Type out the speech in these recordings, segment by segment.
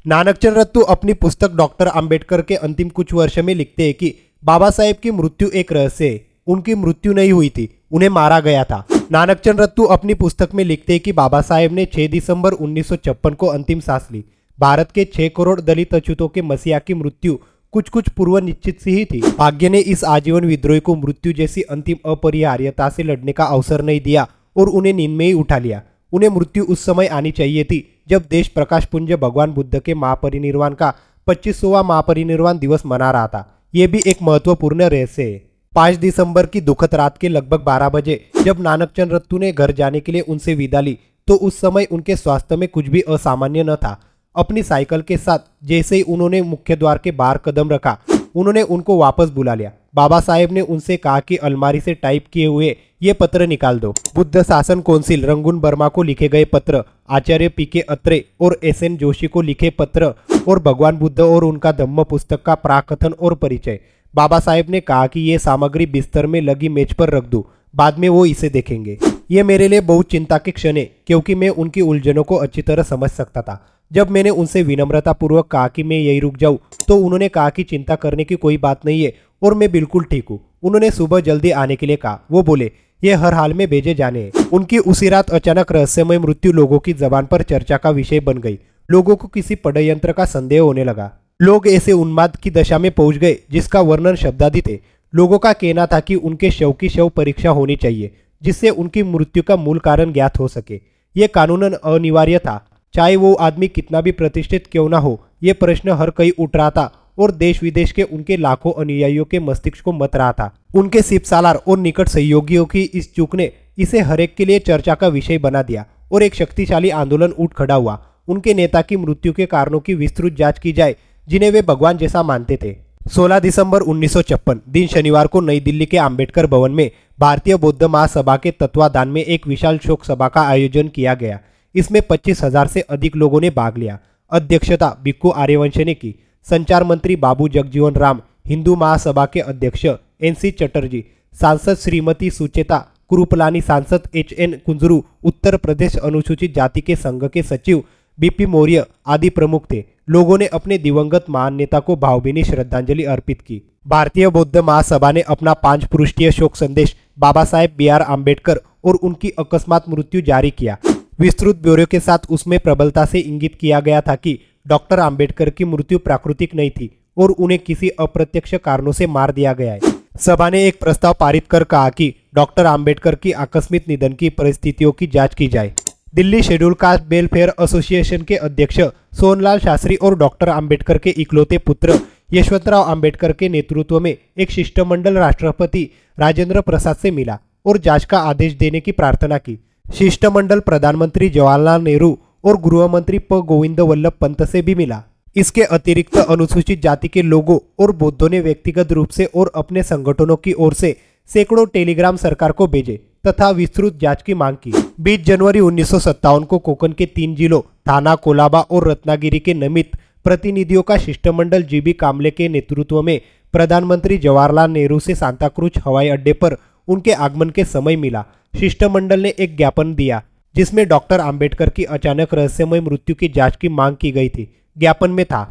नानकचंद रत्तू अपनी पुस्तक डॉक्टर अंबेडकर के अंतिम कुछ वर्ष में लिखते हैं कि बाबा साहेब की मृत्यु एक रहस्य है। उनकी मृत्यु नहीं हुई थी, उन्हें मारा गया था। नानकचंद रत्तू अपनी पुस्तक में लिखते हैं कि बाबा साहेब ने 6 दिसंबर 1956 को अंतिम सांस ली। भारत के 6 करोड़ दलित अछूतों के मसीहा की मृत्यु कुछ पूर्व निश्चित सी ही थी। भाग्य ने इस आजीवन विद्रोही को मृत्यु जैसी अंतिम अपरिहार्यता से लड़ने का अवसर नहीं दिया और उन्हें नींद में ही उठा लिया। उन्हें मृत्यु उस समय आनी चाहिए थी जब देश प्रकाश पुंज भगवान बुद्ध के महापरिनिर्वाण का 25वां महापरिनिर्वाण दिवस मना रहा था। ये भी एक महत्वपूर्ण रहस्य है। 5 दिसंबर की दुखद रात के लगभग 12 बजे जब नानकचंद रत्तू ने घर जाने के लिए उनसे विदा ली तो उस समय उनके स्वास्थ्य में कुछ भी असामान्य न था। अपनी साइकिल के साथ जैसे ही उन्होंने मुख्य द्वार के बाहर कदम रखा, उन्होंने उनको वापस बुला लिया। बाबा साहेब ने उनसे कहा कि अलमारी से टाइप किए हुए ये पत्र निकाल दो। बुद्ध शासन काउंसिल रंगून वर्मा को लिखे गए पत्र, आचार्य पी.के. अत्रे और एस.एन. जोशी को लिखे पत्र और भगवान बुद्ध और उनका धम्म पुस्तक का प्राकथन और परिचय। बाबा साहेब ने कहा कि ये सामग्री बिस्तर में लगी मेज पर रख दूं, बाद में वो इसे देखेंगे। ये मेरे लिए बहुत चिंता के क्षण है क्योंकि मैं उनकी उलझनों को अच्छी तरह समझ सकता था। जब मैंने उनसे विनम्रतापूर्वक कहा कि मैं यही रुक जाऊं तो उन्होंने कहा कि चिंता करने की कोई बात नहीं है और मैं बिल्कुल ठीक हूँ। उन्होंने सुबह जल्दी आने के लिए कहा। वो बोले ये हर हाल में भेजे जाने हैं। उनकी उसी रात अचानक रहस्यमय मृत्यु लोगों की जबान पर चर्चा का विषय बन गई। लोगों को किसी षड्यंत्र का संदेह होने लगा। लोग ऐसे उन्माद की दशा में पहुंच गए जिसका वर्णन शब्दातीत है। लोगों का कहना था कि उनके शव की शव परीक्षा होनी चाहिए जिससे उनकी मृत्यु का मूल कारण ज्ञात हो सके। ये कानूनन अनिवार्य था, चाहे वो आदमी कितना भी प्रतिष्ठित क्यों ना हो। ये प्रश्न हर कहीं उठ रहा था और देश विदेश के उनके लाखों अनुयायियों के मस्तिष्क को मत रहा था। उनके सिपसालार और निकट सहयोगियों की इस चूक ने इसे हरेक के लिए चर्चा का विषय बना दिया और एक शक्तिशाली आंदोलन उठ खड़ा हुआ। उनके नेता की मृत्यु के कारणों की विस्तृत जांच की जाए जिन्हें वे भगवान जैसा मानते थे। 16 दिसंबर 1956 दिन शनिवार को नई दिल्ली के अंबेडकर भवन में भारतीय बौद्ध महासभा के तत्वाधान में एक विशाल शोक सभा का आयोजन किया गया। इसमें 25,000 से अधिक लोगों ने भाग लिया। अध्यक्षता भिक्खु आर्यवंश ने की। संचार मंत्री बाबू जगजीवन राम, हिंदू महासभा के अध्यक्ष एन.सी. चटर्जी, सांसद श्रीमती सुचेता कुरुपलानी, सांसद एच.एन. कुंजरू, उत्तर प्रदेश अनुसूचित जाति के संघ के सचिव बी.पी. मौर्य आदि प्रमुख थे। लोगों ने अपने दिवंगत महान नेता को भावभीनी श्रद्धांजलि अर्पित की। भारतीय बौद्ध महासभा ने अपना 5 पृष्ठीय शोक संदेश बाबा साहेब बी.आर. आम्बेडकर और उनकी अकस्मात मृत्यु जारी किया। विस्तृत ब्यौरे के साथ उसमें प्रबलता से इंगित किया गया था कि डॉक्टर आम्बेडकर की मृत्यु प्राकृतिक नहीं थी और उन्हें किसी अप्रत्यक्ष कारणों से मार दिया गया है। सभा ने एक प्रस्ताव पारित कर कहा कि डॉक्टर आम्बेडकर की आकस्मिक निधन की परिस्थितियों की जांच की जाए। Delhi schedule caste welfare association के अध्यक्ष सोनलाल शास्त्री और डॉक्टर आम्बेडकर के इकलौते पुत्र यशवंतराव आम्बेडकर के नेतृत्व में एक शिष्टमंडल राष्ट्रपति राजेंद्र प्रसाद से मिला और जांच का आदेश देने की प्रार्थना की। शिष्टमंडल प्रधानमंत्री जवाहरलाल नेहरू और गृह मंत्री प. गोविंद वल्लभ पंत से भी मिला। इसके अतिरिक्त अनुसूचित जाति के लोगों और बौद्धों ने व्यक्तिगत रूप से और अपने संगठनों की ओर से सैकड़ों टेलीग्राम सरकार को भेजे तथा विस्तृत जांच की मांग की। 20 जनवरी 1957 को कोंकण के 3 जिलों थाना, कोलाबा और रत्नागिरी के नमित प्रतिनिधियों का शिष्टमंडल जी.बी. कामले के नेतृत्व में प्रधानमंत्री जवाहरलाल नेहरू से सांताक्रूज हवाई अड्डे पर उनके आगमन के समय मिला। शिष्टमंडल ने एक ज्ञापन दिया जिसमें डॉक्टर आम्बेडकर की अचानक रहस्यमय मृत्यु की जांच की मांग की गई थी। ज्ञापन में था,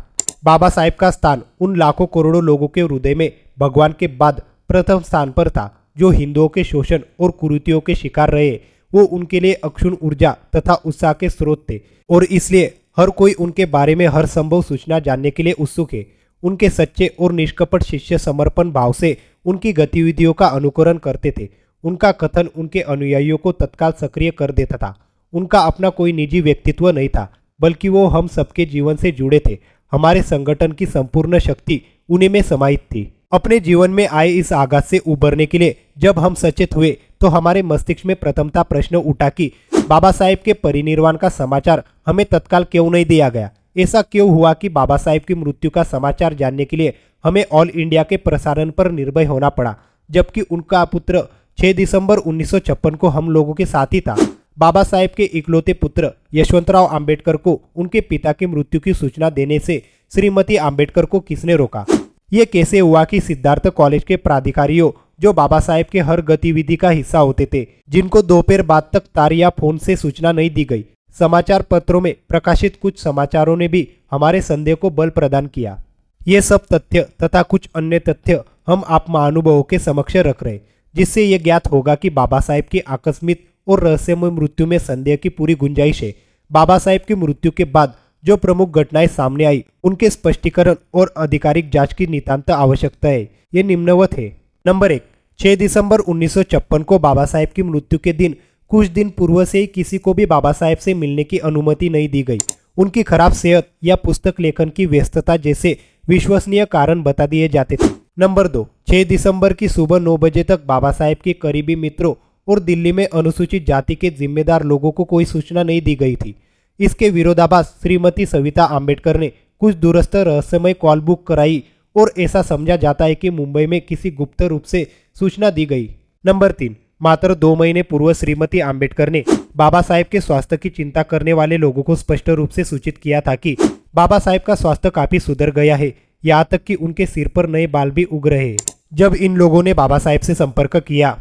बाबा साहेब का स्थान उन लाखों करोड़ों लोगों के हृदय में भगवान के बाद प्रथम स्थान पर था जो हिंदुओं के शोषण और कुरीतियों के शिकार रहे। वो उनके लिए अक्षुण ऊर्जा तथा उत्साह के स्रोत थे और इसलिए हर कोई उनके बारे में हर संभव सूचना जानने के लिए उत्सुक है। उनके सच्चे और निष्कपट शिष्य समर्पण भाव से उनकी गतिविधियों का अनुकरण करते थे। उनका कथन उनके अनुयायियों को तत्काल सक्रिय कर देता था। उनका अपना कोई निजी व्यक्तित्व नहीं था, बल्कि वो हम सबके जीवन से जुड़े थे। हमारे संगठन की संपूर्ण शक्ति उन्हीं में समाहित थी। अपने जीवन में आए इस आघात से उबरने के लिए जब हम सचेत हुए तो हमारे मस्तिष्क में प्रथमता प्रश्न उठा कि बाबा साहेब के परिनिर्वाण का समाचार हमें तत्काल क्यों नहीं दिया गया। ऐसा क्यों हुआ कि बाबा साहेब की मृत्यु का समाचार जानने के लिए हमें ऑल इंडिया के प्रसारण पर निर्भय होना पड़ा, जबकि उनका पुत्र 6 दिसंबर 1956 को हम लोगों के साथ ही था। बाबा साहेब के इकलौते पुत्र यशवंतराव आम्बेडकर को उनके पिता की मृत्यु की सूचना देने से श्रीमती आम्बेडकर को किसने रोका? ये कैसे हुआ कि सिद्धार्थ कॉलेज के प्राधिकारियों, जो बाबा साहेब के हर गतिविधि का हिस्सा होते थे, जिनको दोपहर बाद तक तार या फोन से सूचना नहीं दी गई, समाचार पत्रों में प्रकाशित कुछ समाचारों ने भी हमारे संदेह को बल प्रदान किया। ये सब तथ्य तथा कुछ अन्य तथ्य हम आप महानुभावों के समक्ष रख रहे, जिससे ये ज्ञात होगा कि बाबा साहेब की आकस्मिक और रहस्यमय मृत्यु में संदेह की पूरी गुंजाइश है। बाबा साहेब की मृत्यु के बाद जो प्रमुख घटनाएं सामने आई, उनके स्पष्टीकरण और आधिकारिक जांच की नितांत आवश्यकता है। ये निम्नवत है। नंबर 1, 6 दिसंबर 1956 को बाबा साहेब की मृत्यु के दिन कुछ दिन पूर्व से ही किसी को भी बाबा साहेब से मिलने की अनुमति नहीं दी गई। उनकी खराब सेहत या पुस्तक लेखन की व्यस्तता जैसे विश्वसनीय कारण बता दिए जाते थे। नंबर 2, 6 दिसंबर की सुबह 9 बजे तक बाबा साहेब के करीबी मित्रों और दिल्ली में अनुसूचित जाति के जिम्मेदार लोगों को कोई सूचना नहीं दी गई थी। इसके विरोधाभास श्रीमती सविता आम्बेडकर ने कुछ दूरस्थ रहस्यमय कॉल बुक कराई और ऐसा समझा जाता है कि मुंबई में किसी गुप्त रूप से सूचना दी गई। नंबर 3, मात्र 2 महीने पूर्व श्रीमती आम्बेडकर ने बाबा साहेब के स्वास्थ्य की चिंता करने वाले लोगों को स्पष्ट रूप से सूचित किया था कि बाबा साहेब का स्वास्थ्य काफी सुधर गया है, यहाँ तक कि उनके सिर पर नए बाल भी उग रहे हैं। जब इन लोगों ने बाबा साहेब से संपर्क किया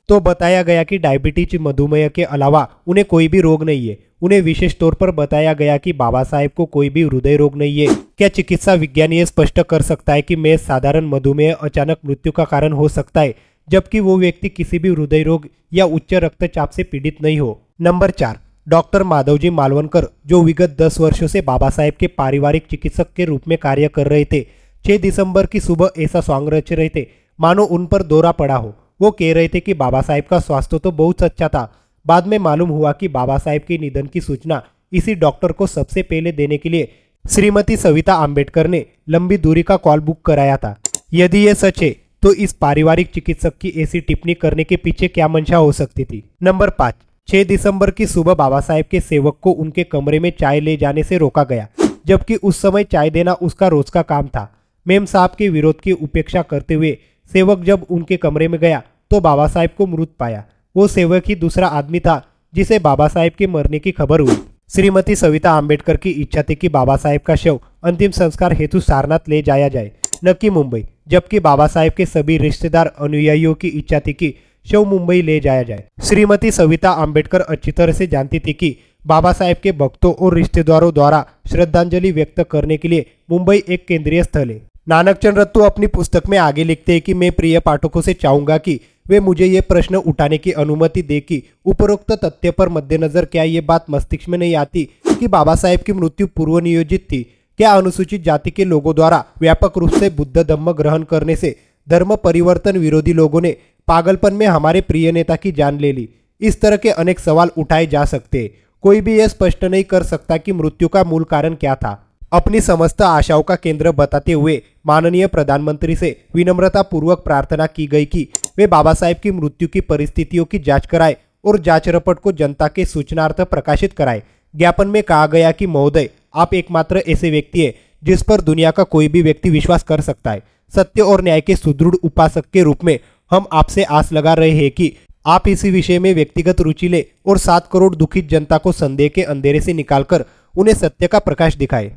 तो बताया गया कि डायबिटीज, मधुमेह के अलावा उन्हें कोई भी रोग नहीं है। उन्हें विशेष तौर पर बताया गया कि बाबा साहेब को कोई भी हृदय रोग नहीं है। क्या चिकित्सा विज्ञान ये स्पष्ट कर सकता है कि मैं साधारण मधुमेह अचानक मृत्यु का कारण हो सकता है, जबकि वो व्यक्ति किसी भी हृदय रोग या उच्च रक्तचाप से पीड़ित नहीं हो। नंबर 4, डॉक्टर माधवजी मालवणकर, जो विगत 10 वर्षों से बाबा साहेब के पारिवारिक चिकित्सक के रूप में कार्य कर रहे थे, 6 दिसंबर की सुबह ऐसा सॉन्ग रच रहे थे मानो उन पर दौरा पड़ा हो। वो कह रहे थे कि बाबा साहेब का स्वास्थ्य तो बहुत अच्छा था। बाद में मालूम हुआ कि बाबा साहेब के निधन की सूचना इसी डॉक्टर को सबसे पहले देने के लिए श्रीमती सविता आम्बेडकर ने लंबी दूरी का कॉल बुक कराया था। यदि ये सच है तो इस पारिवारिक चिकित्सक की ऐसी टिप्पणी करने के पीछे क्या मंशा हो सकती थी। नंबर 5, 6 दिसंबर की सुबह बाबा साहेब के सेवक को उनके कमरे में चाय ले जाने से रोका गया, जबकि उस समय चाय देना उसका रोज का काम था। मेम साहब के विरोध की उपेक्षा करते हुए सेवक जब उनके कमरे में गया तो बाबा साहेब को मृत पाया। वो सेवक ही दूसरा आदमी था जिसे बाबा साहेब के मरने की खबर हुई। श्रीमती सविता आम्बेडकर की इच्छा थी कि बाबा साहेब का शव अंतिम संस्कार हेतु सारनाथ ले जाया जाए, न कि मुंबई, जबकि बाबा साहेब के सभी रिश्तेदार अनुयायियों की इच्छा थी कि शव मुंबई ले जाया जाए। श्रीमती सविता आम्बेडकर अच्छी तरह से जानती थी कि बाबा साहेब के भक्तों और रिश्तेदारों द्वारा श्रद्धांजलि व्यक्त करने के लिए मुंबई एक केंद्रीय स्थल है। नानकचंद रत्तू अपनी पुस्तक में आगे लिखते हैं कि मैं प्रिय पाठकों से चाहूंगा कि वे मुझे ये प्रश्न उठाने की अनुमति दे कि उपरोक्त तथ्य पर मद्देनजर क्या ये बात मस्तिष्क में नहीं आती कि बाबा साहेब की मृत्यु पूर्व नियोजित थी। क्या अनुसूचित जाति के लोगों द्वारा व्यापक रूप से बुद्ध धम्म ग्रहण करने से धर्म परिवर्तन विरोधी लोगों ने पागलपन में हमारे प्रिय नेता की जान ले ली। इस तरह के अनेक सवाल उठाए जा सकते हैं। कोई भी यह स्पष्ट नहीं कर सकता कि मृत्यु का मूल कारण क्या था। अपनी समस्त आशाओं का केंद्र बताते हुए माननीय प्रधानमंत्री से विनम्रता पूर्वक प्रार्थना की गई कि वे बाबा साहेब की मृत्यु की परिस्थितियों की जांच कराए और जांच रिपोर्ट को जनता के सूचनार्थ प्रकाशित कराए। ज्ञापन में कहा गया कि महोदय, आप एकमात्र ऐसे व्यक्ति है जिस पर दुनिया का कोई भी व्यक्ति विश्वास कर सकता है। सत्य और न्याय के सुदृढ़ उपासक के रूप में हम आपसे आस लगा रहे हैं कि आप इसी विषय में व्यक्तिगत रुचि ले और 7 करोड़ दुखित जनता को संदेह के अंधेरे से निकालकर उन्हें सत्य का प्रकाश दिखाए।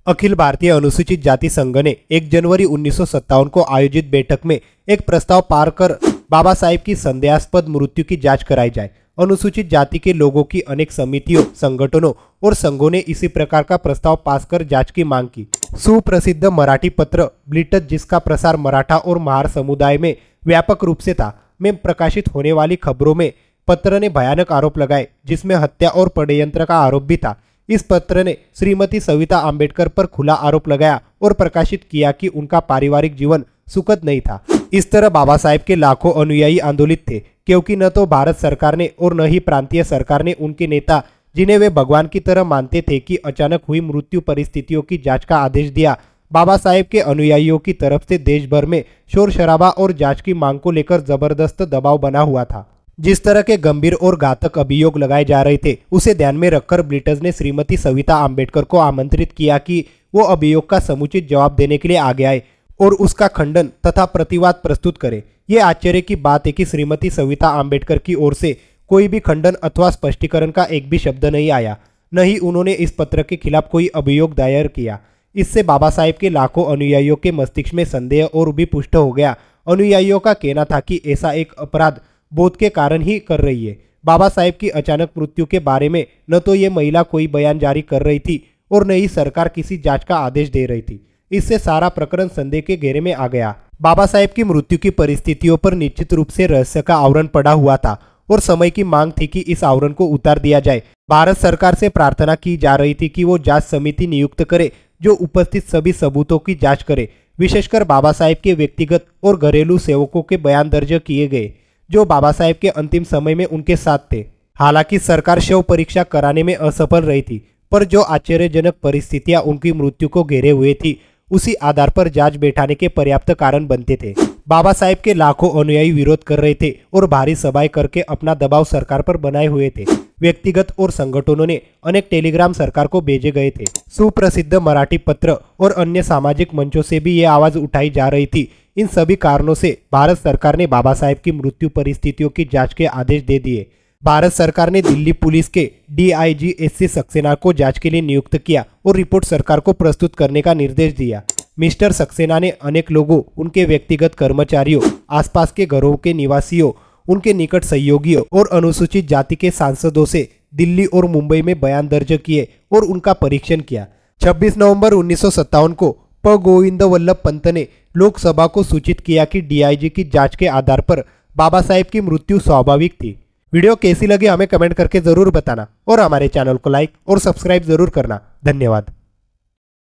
अखिल भारतीय अनुसूचित जाति संघ ने 1 जनवरी 1957 को आयोजित बैठक में एक प्रस्ताव पार कर बाबा साहेब की संदेहास्पद मृत्यु की जांच कराई जाए। अनुसूचित जाति के लोगों की अनेक समितियों, संगठनों और संघों ने इसी प्रकार का प्रस्ताव पास कर जांच की मांग की। सुप्रसिद्ध मराठी पत्र ब्लिटज, जिसका प्रसार मराठा और महार समुदाय में व्यापक रूप से था, में प्रकाशित होने वाली खबरों में पत्र ने भयानक आरोप लगाए, जिसमें हत्या और षड्यंत्र का आरोप भी था। इस पत्र ने श्रीमती सविता आम्बेडकर पर खुला आरोप लगाया और प्रकाशित किया कि उनका पारिवारिक जीवन सुखद नहीं था। इस तरह बाबा साहेब के लाखों अनुयायी आंदोलित थे, क्योंकि न तो भारत सरकार ने और न ही प्रांतीय सरकार ने उनके नेता, जिन्हें वे भगवान की तरह मानते थे, की अचानक हुई मृत्यु परिस्थितियों की जांच का आदेश दिया। बाबा साहेब के अनुयायियों की तरफ से देश भर में शोर शराबा और जांच की मांग को लेकर जबरदस्त दबाव बना हुआ था। जिस तरह के गंभीर और घातक अभियोग लगाए जा रहे थे, उसे ध्यान में रखकर ब्लिटज ने श्रीमती सविता आम्बेडकर को आमंत्रित किया कि वो अभियोग का समुचित जवाब देने के लिए आगे आए और उसका खंडन तथा प्रतिवाद प्रस्तुत करे। ये आश्चर्य की बात है कि श्रीमती सविता आम्बेडकर की ओर से कोई भी खंडन अथवा स्पष्टीकरण का एक भी शब्द नहीं आया, न ही उन्होंने इस पत्र के खिलाफ कोई अभियोग दायर किया। इससे बाबा साहेब के लाखों अनुयायियों के मस्तिष्क में संदेह और भी पुष्ट हो गया। अनुयायियों का कहना था कि ऐसा एक अपराध बोध के कारण ही कर रही है। बाबा साहेब की अचानक मृत्यु के बारे में न तो ये महिला कोई बयान जारी कर रही थी और न ही सरकार किसी जांच का आदेश दे रही थी। इससे सारा प्रकरण संदेह के घेरे में आ गया। बाबा साहेब की मृत्यु की परिस्थितियों पर निश्चित रूप से रहस्य का आवरण पड़ा हुआ था और समय की मांग थी कि इस आवरण को उतार दिया जाए। भारत सरकार से प्रार्थना की जा रही थी कि वो जांच समिति नियुक्त करे जो उपस्थित सभी सबूतों की जांच करे, विशेषकर बाबा साहेब के व्यक्तिगत और घरेलू सेवकों के बयान दर्ज किए गए जो बाबा साहेब के अंतिम समय में उनके साथ थे। हालांकि सरकार शव परीक्षा कराने में असफल रही थी, पर जो आश्चर्यजनक परिस्थितियां उनकी मृत्यु को घेरे हुए थी उसी आधार पर जांच बैठाने के पर्याप्त कारण बनते थे। बाबा साहेब के लाखों अनुयायी विरोध कर रहे थे और भारी सभाएं करके अपना दबाव सरकार पर बनाए हुए थे। व्यक्तिगत और संगठनों ने अनेक टेलीग्राम सरकार को भेजे गए थे। सुप्रसिद्ध मराठी पत्र और अन्य सामाजिक मंचों से भी ये आवाज उठाई जा रही थी। इन सभी कारणों से भारत सरकार ने बाबा साहेब की मृत्यु परिस्थितियों की जांच के आदेश दे दिए। भारत सरकार ने दिल्ली पुलिस के DIG SC सक्सेना को जांच के लिए नियुक्त किया और रिपोर्ट सरकार को प्रस्तुत करने का निर्देश दिया। मिस्टर सक्सेना ने अनेक लोगों, उनके व्यक्तिगत कर्मचारियों, आसपास के घरों के निवासियों, उनके निकट सहयोगियों और अनुसूचित जाति के सांसदों से दिल्ली और मुंबई में बयान दर्ज किए और उनका परीक्षण किया। 26 नवंबर 1957 को प गोविंद वल्लभ पंत ने लोकसभा को सूचित किया कि DIG की जांच के आधार पर बाबा साहेब की मृत्यु स्वाभाविक थी। वीडियो कैसी लगी हमें कमेंट करके जरूर बताना और हमारे चैनल को लाइक और सब्सक्राइब जरूर करना। धन्यवाद।